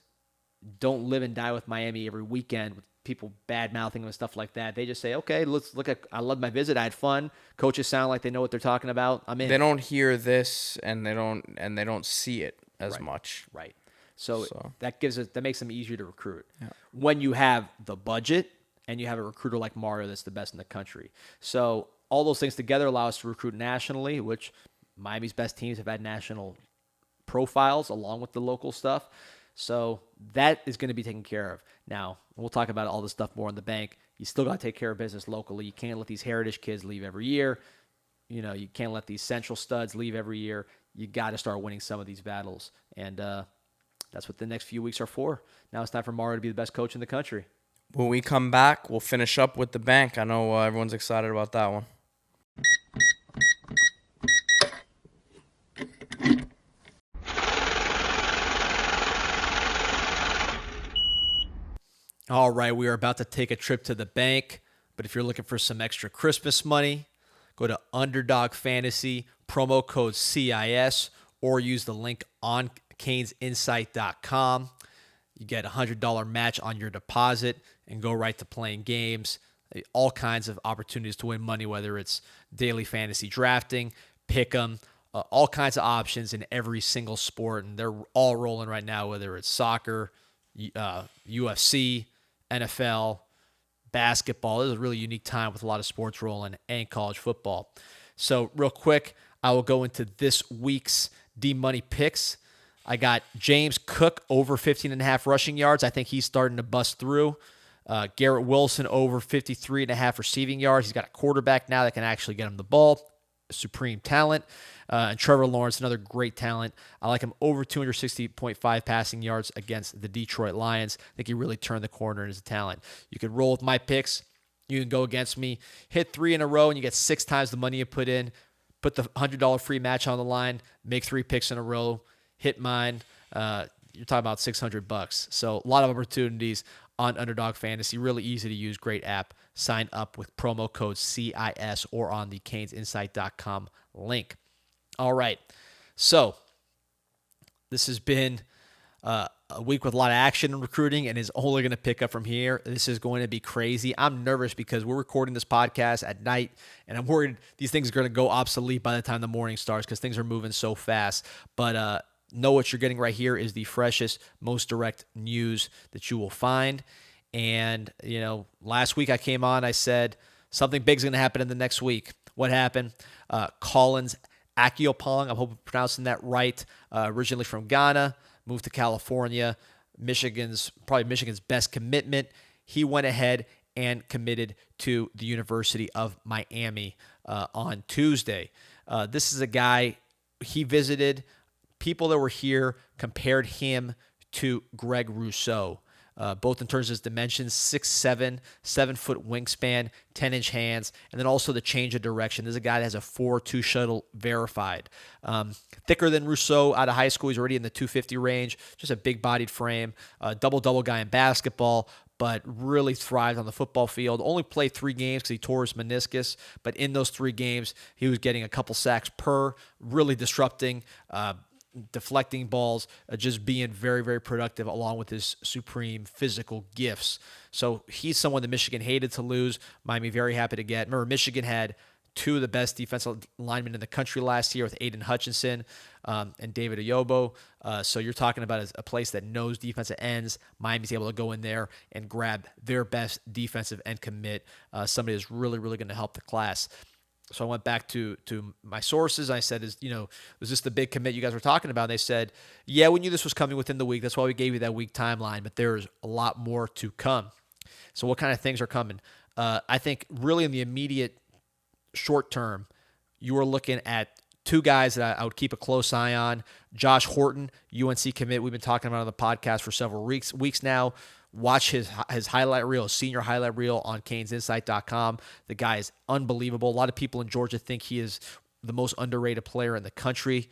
don't live and die with Miami every weekend with people bad mouthing them and stuff like that. They just say, okay, let's look at, I love my visit. I had fun. Coaches sound like they know what they're talking about. I'm in. They don't hear this and they don't see it as much. Right. So that makes them easier to recruit. Yeah. When you have the budget and you have a recruiter like Mario that's the best in the country. So all those things together allow us to recruit nationally, which Miami's best teams have had national profiles along with the local stuff. So that is going to be taken care of. Now, we'll talk about all this stuff more in the bank. You still got to take care of business locally. You can't let these heritage kids leave every year. You can't let these central studs leave every year. You got to start winning some of these battles. And that's what the next few weeks are for. Now it's time for Mario to be the best coach in the country. When we come back, we'll finish up with the bank. I know everyone's excited about that one. All right, we are about to take a trip to the bank, but if you're looking for some extra Christmas money, go to Underdog Fantasy, promo code CIS, or use the link on CanesInsight.com. You get a $100 match on your deposit and go right to playing games. All kinds of opportunities to win money, whether it's daily fantasy drafting, pick 'em, all kinds of options in every single sport, and they're all rolling right now, whether it's soccer, UFC, NFL, basketball. This is a really unique time with a lot of sports rolling and college football. So real quick, I will go into this week's D-Money picks. I got James Cook over 15.5 rushing yards. I think he's starting to bust through. Garrett Wilson over 53.5 receiving yards. He's got a quarterback now that can actually get him the ball. Supreme talent. And Trevor Lawrence, another great talent. I like him over 260.5 passing yards against the Detroit Lions. I think he really turned the corner in his talent. You can roll with my picks. You can go against me. Hit 3 in a row, and you get 6 times the money you put in. Put the $100 free match on the line. Make 3 picks in a row. Hit mine. You're talking about $600. So a lot of opportunities on Underdog Fantasy. Really easy to use. Great app. Sign up with promo code CIS or on the CanesInsight.com link. All right. So this has been a week with a lot of action in recruiting and is only going to pick up from here. This is going to be crazy. I'm nervous because we're recording this podcast at night, and I'm worried these things are going to go obsolete by the time the morning starts because things are moving so fast. But know what you're getting right here is the freshest, most direct news that you will find. And, last week I came on, I said something big's going to happen in the next week. What happened? Collins Akiopong, I hope I'm pronouncing that right, originally from Ghana, moved to California, Michigan's best commitment. He went ahead and committed to the University of Miami on Tuesday. This is a guy, he visited. People that were here compared him to Greg Rousseau, both in terms of his dimensions, 6'7", 7-foot wingspan, 10-inch hands, and then also the change of direction. This is a guy that has a 4.2 shuttle verified. Thicker than Rousseau out of high school. He's already in the 250 range, just a big-bodied frame, double-double guy in basketball, but really thrived on the football field. Only played 3 games because he tore his meniscus, but in those 3 games, he was getting a couple sacks per, really disrupting, deflecting balls, just being very, very productive along with his supreme physical gifts. So he's someone that Michigan hated to lose. Miami very happy to get. Remember, Michigan had 2 of the best defensive linemen in the country last year with Aiden Hutchinson and David Ayobo. So you're talking about a place that knows defensive ends. Miami's able to go in there and grab their best defensive end commit, somebody that's really, really going to help the class. So I went back to my sources. I said, was this the big commit you guys were talking about? And they said, yeah, we knew this was coming within the week. That's why we gave you that week timeline, but there's a lot more to come. So what kind of things are coming? I think really in the immediate short term, you are looking at 2 guys that I would keep a close eye on. Josh Horton, UNC commit. We've been talking about it on the podcast for several weeks now. Watch his highlight reel, his senior highlight reel on CanesInsight.com. The guy is unbelievable. A lot of people in Georgia think he is the most underrated player in the country.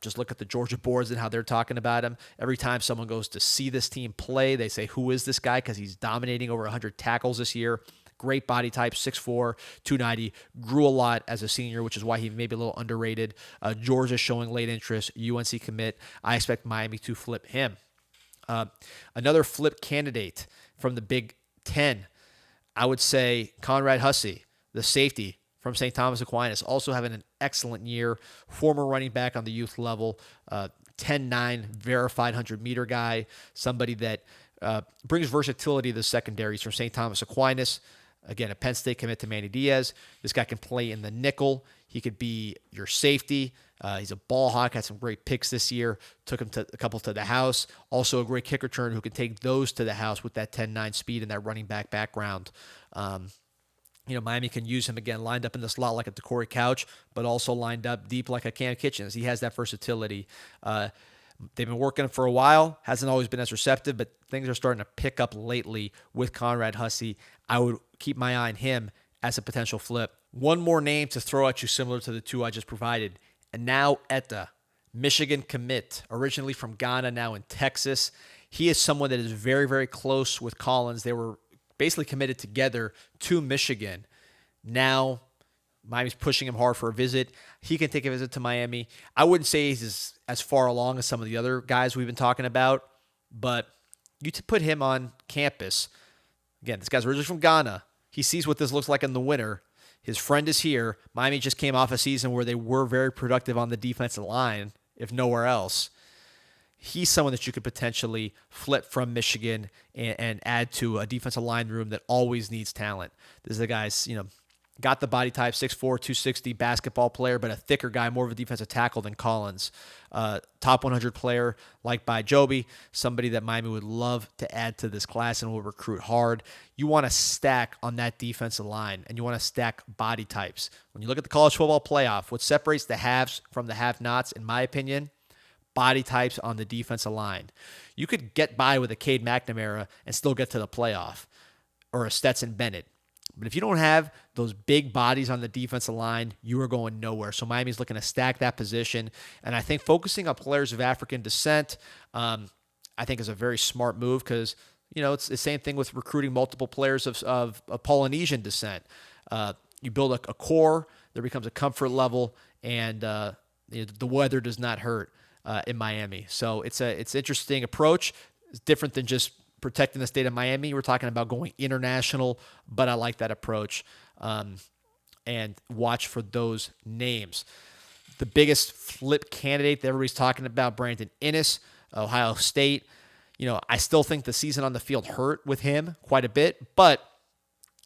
Just look at the Georgia boards and how they're talking about him. Every time someone goes to see this team play, they say, who is this guy? Because he's dominating over 100 tackles this year. Great body type, 6'4", 290. Grew a lot as a senior, which is why he may be a little underrated. Georgia's showing late interest. UNC commit. I expect Miami to flip him. Another flip candidate from the Big Ten, I would say Conrad Hussey, the safety from St. Thomas Aquinas, also having an excellent year. Former running back on the youth level, 10-9 verified 100-meter guy, somebody that brings versatility to the secondaries from St. Thomas Aquinas. Again, a Penn State commit to Manny Diaz. This guy can play in the nickel. He could be your safety. He's a ball hawk, had some great picks this year. Took him to a couple to the house. Also a great kick return who can take those to the house with that 10-9 speed and that running back background. Miami can use him again, lined up in the slot like a Corey Couch, but also lined up deep like a Cam Kitchens. He has that versatility. They've been working for a while. Hasn't always been as receptive, but things are starting to pick up lately with Conrad Hussey. I would keep my eye on him as a potential flip. One more name to throw at you similar to the two I just provided. And now Etta, Michigan commit, originally from Ghana, now in Texas. He is someone that is very, very close with Collins. They were basically committed together to Michigan. Now Miami's pushing him hard for a visit. He can take a visit to Miami. I wouldn't say he's as far along as some of the other guys we've been talking about, but you to put him on campus. Again, this guy's originally from Ghana. He sees what this looks like in the winter. His friend is here. Miami just came off a season where they were very productive on the defensive line, if nowhere else. He's someone that you could potentially flip from Michigan and add to a defensive line room that always needs talent. This is a guy's, got the body type, 6'4", 260, basketball player, but a thicker guy, more of a defensive tackle than Collins. Top 100 player like by Joby, somebody that Miami would love to add to this class and will recruit hard. You want to stack on that defensive line, and you want to stack body types. When you look at the college football playoff, what separates the haves from the have-nots, in my opinion, body types on the defensive line. You could get by with a Cade McNamara and still get to the playoff, or a Stetson Bennett. But if you don't have those big bodies on the defensive line, you are going nowhere. So Miami's looking to stack that position. And I think focusing on players of African descent, I think is a very smart move because, it's the same thing with recruiting multiple players of Polynesian descent. You build a core, there becomes a comfort level, and the weather does not hurt in Miami. So it's an interesting approach. It's different than just protecting the state of Miami. We're talking about going international, but I like that approach. And watch for those names. The biggest flip candidate that everybody's talking about, Brandon Inniss, Ohio State. I still think the season on the field hurt with him quite a bit, but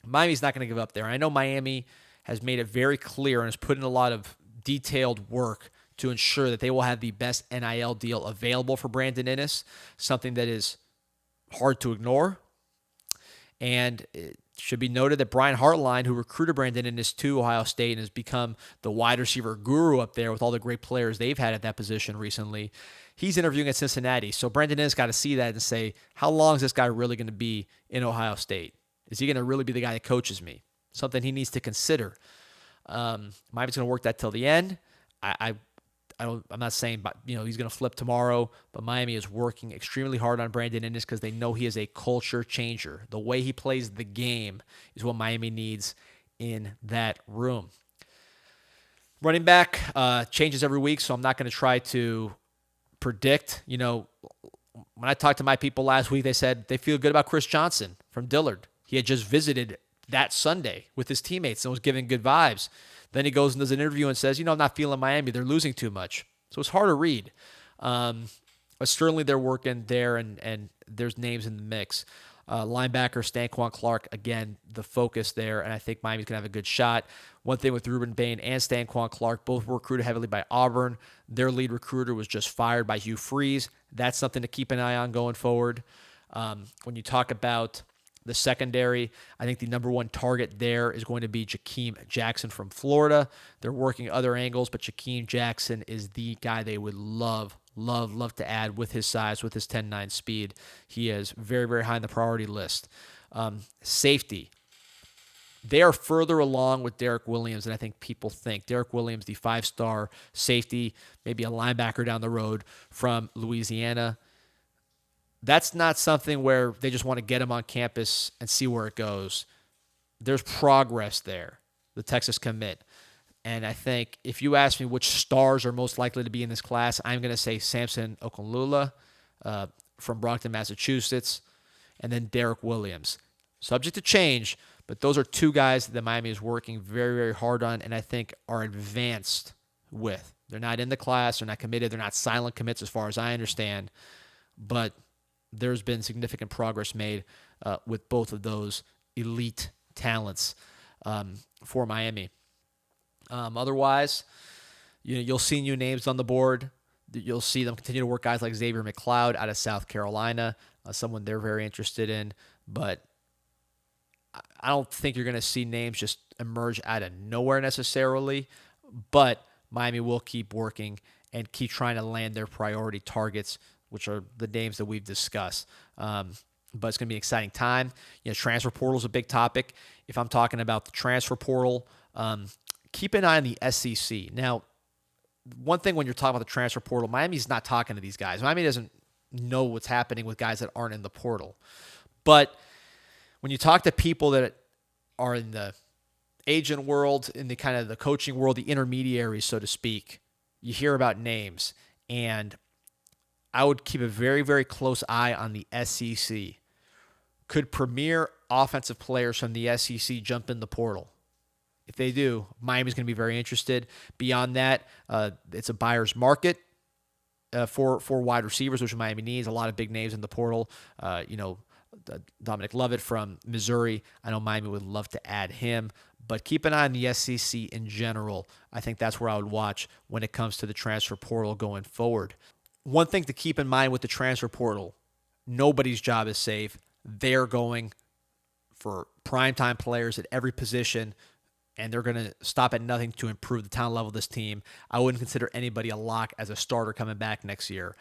Miami's not going to give up there. I know Miami has made it very clear and has put in a lot of detailed work to ensure that they will have the best NIL deal available for Brandon Inniss, something that is hard to ignore. And it should be noted that Brian Hartline, who recruited Brandon Inniss to Ohio State and has become the wide receiver guru up there with all the great players they've had at that position recently, he's interviewing at Cincinnati. So Brandon Inniss got to see that and say, how long is this guy really going to be in Ohio State? Is he going to really be the guy that coaches me? Something he needs to consider. Miami's going to work that till the end. I'm not saying, he's going to flip tomorrow, but Miami is working extremely hard on Brandon Inniss because they know he is a culture changer. The way he plays the game is what Miami needs in that room. Running back changes every week, so I'm not going to try to predict. When I talked to my people last week, they said they feel good about Chris Johnson from Dillard. He had just visited that Sunday with his teammates and was giving good vibes. Then he goes and does an interview and says, I'm not feeling Miami. They're losing too much. So it's hard to read. But certainly they're working there, and there's names in the mix. Linebacker Stanquan Clark, again, the focus there, and I think Miami's going to have a good shot. One thing with Ruben Bain and Stanquan Clark, both were recruited heavily by Auburn. Their lead recruiter was just fired by Hugh Freeze. That's something to keep an eye on going forward. When you talk about the secondary, I think the number one target there is going to be Jakeem Jackson from Florida. They're working other angles, but Jakeem Jackson is the guy they would love to add with his size, with his 10-9 speed. He is very, very high on the priority list. Safety. They are further along with Derek Williams than I think people think. Derek Williams, the 5-star safety, maybe a linebacker down the road from Louisiana. That's not something where they just want to get him on campus and see where it goes. there's progress there, the Texas commit. And I think if you ask me which stars are most likely to be in this class, I'm going to say Samson Okunlula from Brockton, Massachusetts, and then Derek Williams. Subject to change, but those are two guys that Miami is working very, very hard on and I think are advanced with. They're not in the class. They're not committed. They're not silent commits as far as I understand. But there's been significant progress made with both of those elite talents for Miami. Otherwise, you'll see new names on the board. You'll see them continue to work guys like Xavier McLeod out of South Carolina, someone they're very interested in. But I don't think you're going to see names just emerge out of nowhere necessarily. But Miami will keep working and keep trying to land their priority targets, which are the names that we've discussed. But it's going to be an exciting time. Transfer portal is a big topic. If I'm talking about the transfer portal, keep an eye on the SEC. Now, one thing when you're talking about the transfer portal, Miami's not talking to these guys. Miami doesn't know what's happening with guys that aren't in the portal. But when you talk to people that are in the agent world, in the kind of the coaching world, the intermediaries, so to speak, you hear about names. And I would keep a very, very close eye on the SEC. Could premier offensive players from the SEC jump in the portal? If they do, Miami's going to be very interested. Beyond that, it's a buyer's market for wide receivers, which Miami needs. A lot of big names in the portal. Dominic Lovett from Missouri. I know Miami would love to add him. But keep an eye on the SEC in general. I think that's where I would watch when it comes to the transfer portal going forward. One thing to keep in mind with the transfer portal, nobody's job is safe. They're going for primetime players at every position, and they're going to stop at nothing to improve the talent level of this team. I wouldn't consider anybody a lock as a starter coming back next year.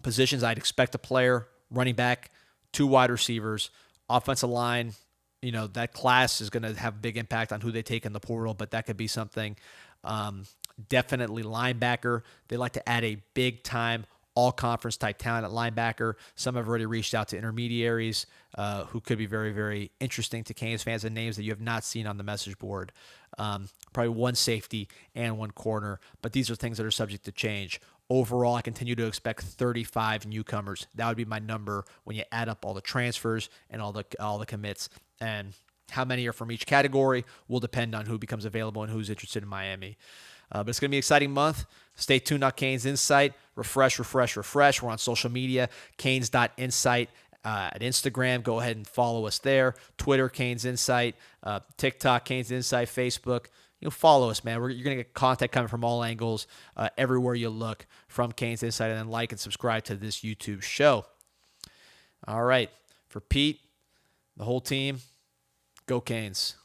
Positions I'd expect a player, running back, 2 wide receivers, offensive line. That class is going to have a big impact on who they take in the portal, but that could be something. Definitely linebacker. They like to add a big-time all-conference type talent at linebacker. Some have already reached out to intermediaries who could be very, very interesting to Canes fans and names that you have not seen on the message board. Probably 1 safety and 1 corner, but these are things that are subject to change. Overall, I continue to expect 35 newcomers. That would be my number when you add up all the transfers and all the commits. And how many are from each category will depend on who becomes available and who's interested in Miami. But it's going to be an exciting month. Stay tuned on CanesInSight. Refresh. We're on social media, canes.insight at Instagram. Go ahead and follow us there. Twitter, CanesInSight. TikTok, CanesInSight. Facebook. Follow us, man. You're going to get content coming from all angles, everywhere you look from CanesInSight, and then like and subscribe to this YouTube show. All right. For Pete, the whole team, go Canes.